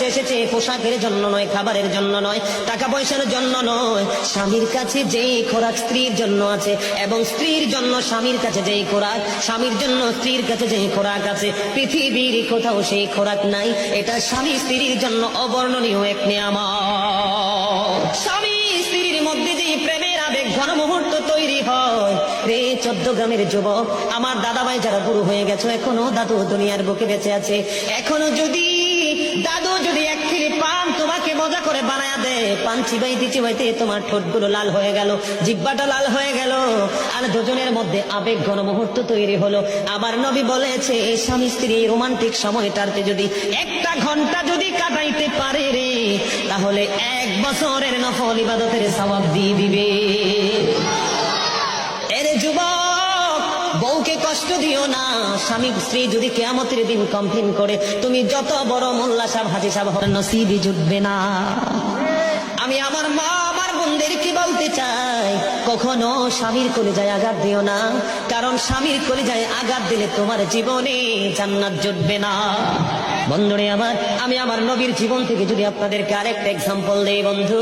কাছে এসেছে পোশাকের জন্য নয়, খাবারের জন্য নয়, টাকা পয়সার জন্য নয়। স্বামীর কাছে যেই খোরাক স্ত্রীর জন্য আছে, এবং স্ত্রীর জন্য স্বামীর কাছে যেই খোরাক, স্বামীর জন্য স্ত্রীর কাছে যেই খোরাক আছে, পৃথিবীর কোথাও সেই খোরাক নাই। এটা স্বামী স্ত্রীর জন্য অবর্ণনীয় এক নিয়ামত। স্বামী স্ত্রীর মধ্যে যে প্রেমের আবেগ ঘন মুহূর্ত তৈরি হয় রে 14 গ্রামের যুবক, আমার দাদা ভাই যারা বুড়ো হয়ে গেছে, এখনো দাদু দুনিয়ার বুকে বেঁচে আছে, এখনো যদি দাদু যদি এক থিলি পান তোমাকে মজা করে বানায়া দেয়, পান চিবাইতে তোমার ঠোঁটগুলো লাল হয়ে গেল, জিহ্বাটা লাল হয়ে গেল, আর দুজনের মধ্যে আবেগ ঘন মুহূর্ত তৈরি হলো। আমার নবী বলেছে স্বামী স্ত্রী রোমান্টিক সময়টাতে যদি 1 ঘন্টা যদি কাটাইতে পারে রে, তাহলে 1 বছরের নফল ইবাদতের সওয়াব দিয়ে দিবে। এরে যুবক, বউকে কষ্ট দিও না। স্বামী স্ত্রী যদি কিয়ামতের দিন কমপ্লেন করে, তুমি যত বড় মোল্লা সাহেব হাজী সাহেব হন, নসিবই জুটবে না। আমি আমার মা আমার বোনদেরকে বলতে চাই, কখনো স্বামীর কলিজায় আঘাত দিও না, কারণ স্বামীর কলিজায় আঘাত দিলে তোমার জীবনে জান্নাত জুটবে না। বন্ধুরে আমার, আমি আমার নবীর জীবন থেকে যদি আপনাদেরকে আরেকটা এক্সাম্পল দেই বন্ধু,